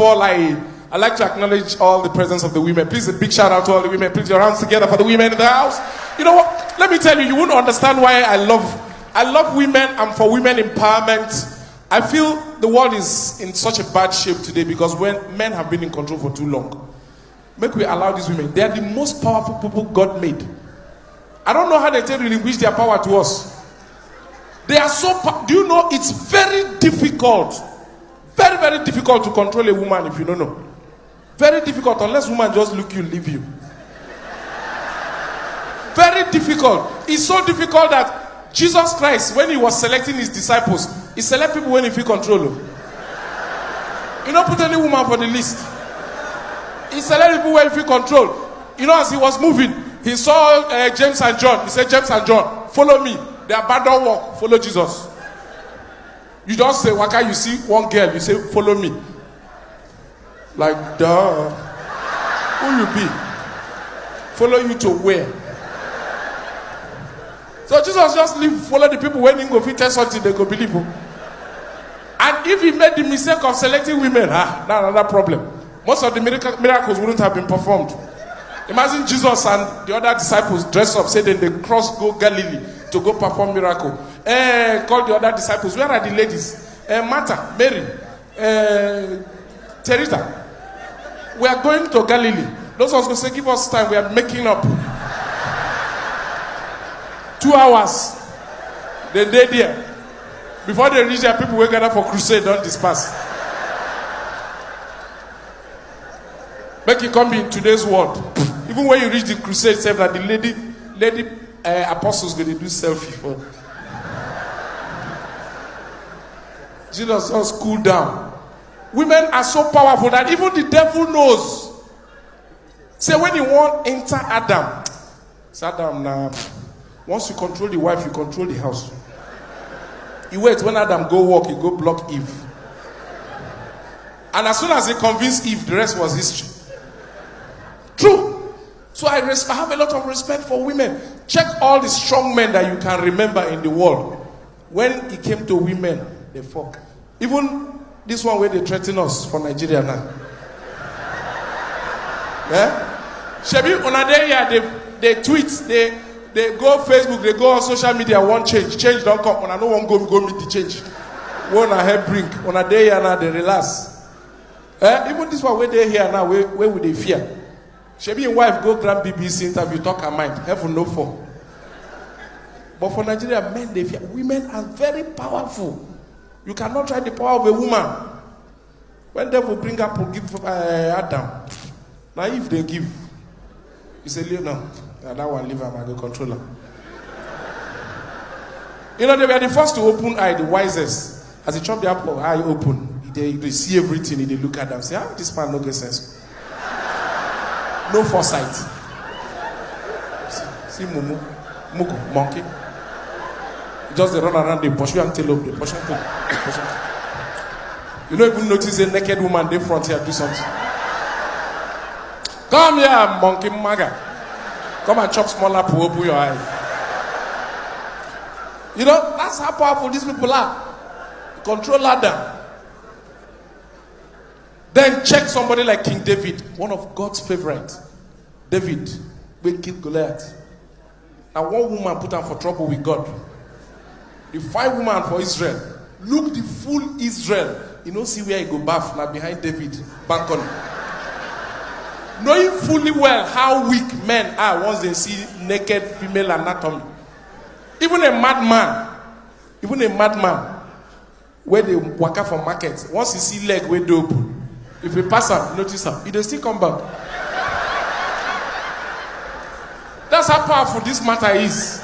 all, I like to acknowledge all the presence of the women. Please, a big shout out to all the women. Please, your hands together for the women in the house. You know what? Let me tell you, you wouldn't understand why I love women and for women empowerment. I feel the world is in such a bad shape today because when men have been in control for too long. Make we allow these women. They are the most powerful people God made. I don't know how they relinquish their power to us. They are so do you know it's very difficult, very, very difficult to control a woman if you don't know. Very difficult unless woman just look you, leave you. Very difficult. It's so difficult that Jesus Christ, when he was selecting his disciples, he select people when he feel control. He don't put any woman for the list. He select people when he feel control. You know, as he was moving, he saw James and John. He said, James and John, follow me. They abandon work, follow Jesus. You just say, Waka, you see one girl, you say, follow me. Like, duh. Who you be? Follow you to where? So Jesus just follow the people when he go fit tell something, they go believe him. And if he made the mistake of selecting women, that's another problem. Most of the miracles wouldn't have been performed. Imagine Jesus and the other disciples dress up, say then they cross go Galilee to go perform miracle. Call the other disciples. Where are the ladies? Martha, Mary, Teresa. We are going to Galilee. Those ones going to say, give us time. We are making up. 2 hours. They there. Before they reach there, people will gather for crusade, don't disperse. Make it come in today's world. Even when you reach the crusade, say that the lady apostles going to do selfie for. Jesus just cool down. Women are so powerful that even the devil knows. Say when you want enter Adam, it's Adam now. Once you control the wife, you control the house. You wait when Adam go walk, he go block Eve. And as soon as he convinced Eve, the rest was history. True. So I have a lot of respect for women. Check all the strong men that you can remember in the world. When it came to women, they fuck. Even this one where they threaten us for Nigeria now. Yeah? Shebi, on a day here, they tweet, they go Facebook, they go on social media, want change. Change don't come. On a no one go meet the change. One a help bring. On a day here now, they relax. Even this one where they here now, where would they fear? Shebi and wife go grab BBC interview, talk her mind. Heaven no for. But for Nigeria, men they fear. Women are very powerful. You cannot try the power of a woman. When devil bring up or give Adam, now if they give, you say, no, that one leave him, I go control him. You know, they were the first to open eye, the wisest. As they chop the apple, eye open. They see everything, they look at them, say, this man no get sense. No foresight. See Mumu, Mugu, monkey. Just they run around, they pursue antelope, they pursue antelope. You don't even notice a naked woman they front here do something. Come here, monkey maga. Come and chop small apple, open your eye. You know, that's how powerful these people are. Control Adam. Then check somebody like King David, one of God's favorite. David, we killed Goliath. Now one woman put him for trouble with God. The 5 women for Israel. Look the full Israel. You know, see where he go bath now behind David balcony. Knowing fully well how weak men are once they see naked female anatomy. Even a madman, where they walk out from market, once he see leg where they open, if we pass him, notice him, he does still come back. That's how powerful this matter is.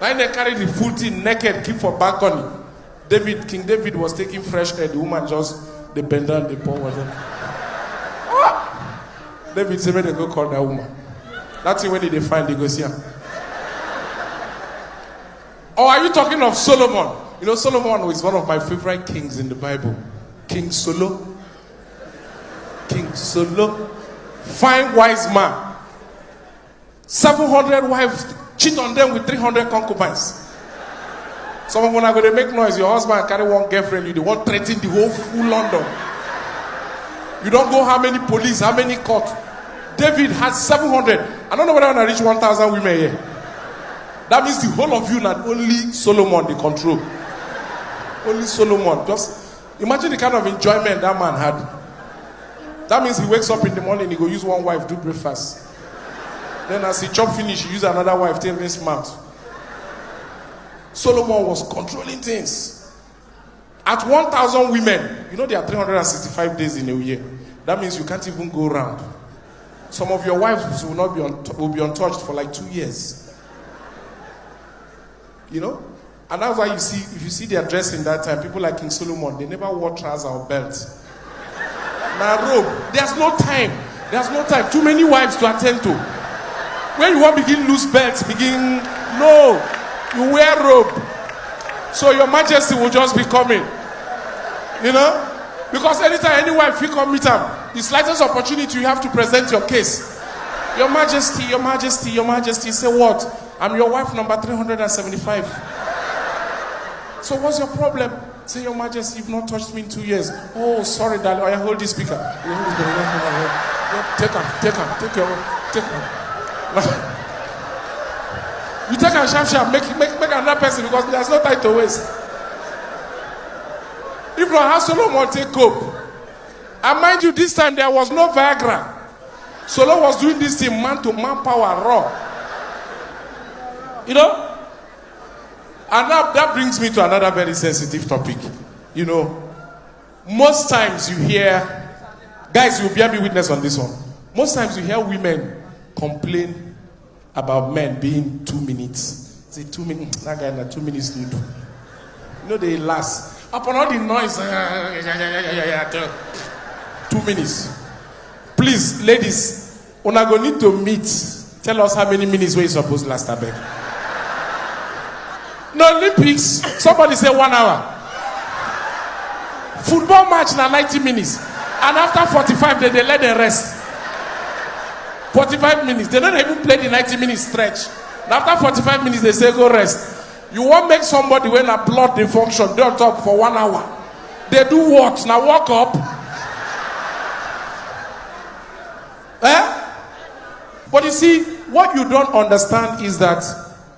Now they carry the full thing naked, keep for balcony. King David was taking fresh air. The woman just, they bend down, they pour water. David said, they go call that woman. That's it when they find, they go see her. Or are you talking of Solomon? You know, Solomon is one of my favorite kings in the Bible. King Solo. Fine, wise man. 700 wives, cheat on them with 300 concubines. Some of them are going to make noise. Your husband carry one girlfriend, you the one threatening the whole full London. You don't go how many police, how many court. David had 700. I don't know whether I want to reach 1,000 women here. That means the whole of you, not only Solomon, they control. Only Solomon. Just imagine the kind of enjoyment that man had. That means he wakes up in the morning, he go use one wife, do breakfast. Then as he chop finish, he use another wife, take his mouth. Solomon was controlling things. At 1,000 women, you know there are 365 days in a year. That means you can't even go around. Some of your wives will be untouched for like 2 years. You know? And that's why you see, if you see their dressing that time, people like King Solomon, they never wore trousers or belts. Now robe, there's no time. There's no time. Too many wives to attend to. When you want to begin loose belts, no. You wear robe. So your majesty will just be coming. You know? Because anytime any wife you come meet him, the slightest opportunity you have to present your case. Your majesty, your majesty, your majesty. Say what? I'm your wife number 375. So what's your problem? Say, your majesty, you've not touched me in 2 years. Oh, sorry, darling. I hold this speaker. Take him. You take a sharp, make another person because there's no time to waste. If not, how Solomon take cope? And mind you, this time there was no Viagra. Solomon was doing this thing man to man power raw. You know? And now that brings me to another very sensitive topic. You know, most times you hear, guys, you'll bear me witness on this one. Most times you hear women complain about men being 2 minutes. Say 2 minutes, that guy in 2 minutes need. You know they last. Upon all the noise, 2 minutes. Please, ladies, when I go need to meet, tell us how many minutes we're supposed to last, I beg. No Olympics, somebody say 1 hour. Football match na 90 minutes. And after 45, they let them rest. 45 minutes. They don't even play the 90 minute stretch. And after 45 minutes, they say go rest. You won't make somebody when a blood they function, they don't talk for 1 hour. They do what? Now walk up. But you see, what you don't understand is that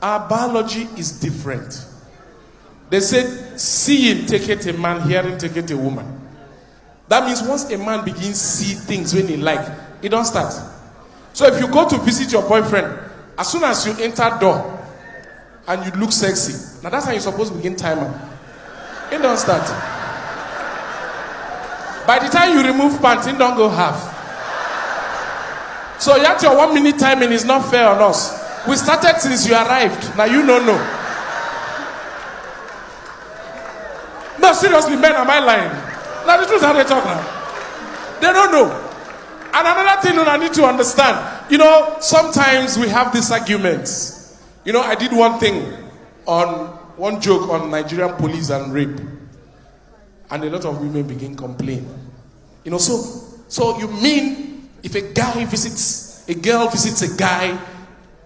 our biology is different. They said, seeing taketh a man, hearing taketh a woman. That means once a man begins to see things when he like, it don't start. So if you go to visit your boyfriend, as soon as you enter door and you look sexy, now that's how you're supposed to begin timer. It don't start. By the time you remove pants, it don't go half. So yet your 1 minute timing is not fair on us. We started since you arrived. Now you don't know. No, seriously, men, am I lying? Now the truth, how they talk now. They don't know. And another thing that I need to understand, you know, sometimes we have these arguments. You know, I did one joke on Nigerian police and rape. And a lot of women begin complaining. You know, so you mean if a girl visits a guy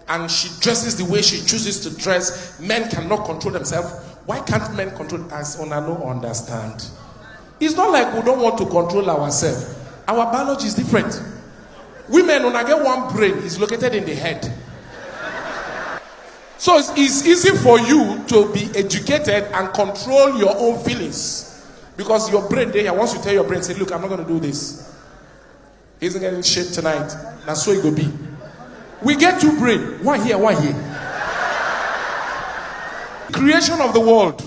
and she dresses the way she chooses to dress, men cannot control themselves. Why can't men control us? I don't understand. It's not like we don't want to control ourselves. Our biology is different. Women, when I get one brain, is located in the head. So it's easy for you to be educated and control your own feelings. Because your brain there, once you tell your brain, say, look, I'm not going to do this. He isn't getting shit tonight. That's so it will be. We get two brain. One here, one here. Creation of the world.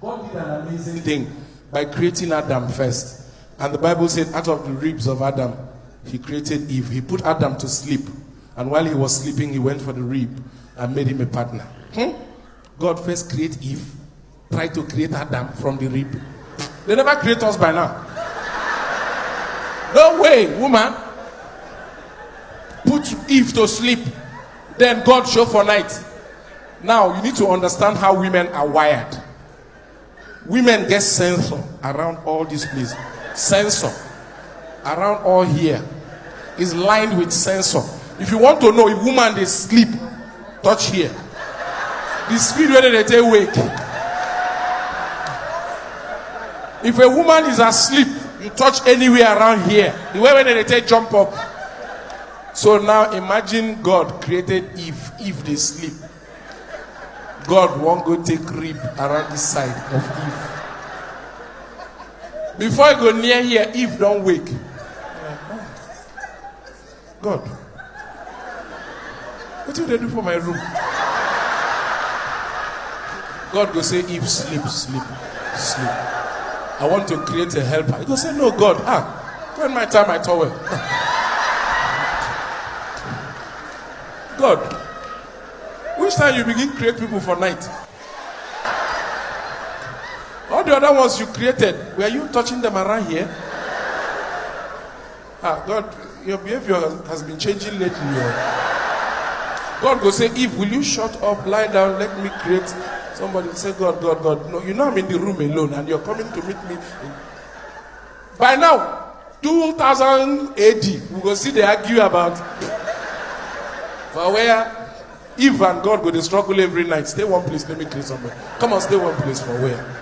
God did an amazing thing by creating Adam first. And the Bible said, out of the ribs of Adam, he created Eve. He put Adam to sleep. And while he was sleeping, he went for the rib and made him a partner. God first created Eve, tried to create Adam from the rib. They never create us by now. No way, woman. Put Eve to sleep. Then God show for night. Now, you need to understand how women are wired. Women get sensor around all these places. Sensor. Around all here. Is lined with sensor. If you want to know if woman they sleep, touch here. The speed where they take wake. If a woman is asleep, You touch anywhere around here. The way when they take jump up. So now imagine God created Eve. Eve they sleep. God won't go take rib around this side of Eve. Before I go near here, Eve don't wake. God, what do they do for my room? God go say, Eve, sleep, sleep, sleep. I want to create a helper. He go say, no, God, when my time I towel. God, which time you begin create people for night? All the other ones you created, were you touching them around here? God, your behavior has been changing lately. God go say, Eve, will you shut up, lie down, let me create somebody. Say, God. No, you know I'm in the room alone and you're coming to meet me. By now, 2000 AD, we will see they argue about for where Eve and God go to struggle every night. Stay one place, let me create somebody. Come on, stay one place for where?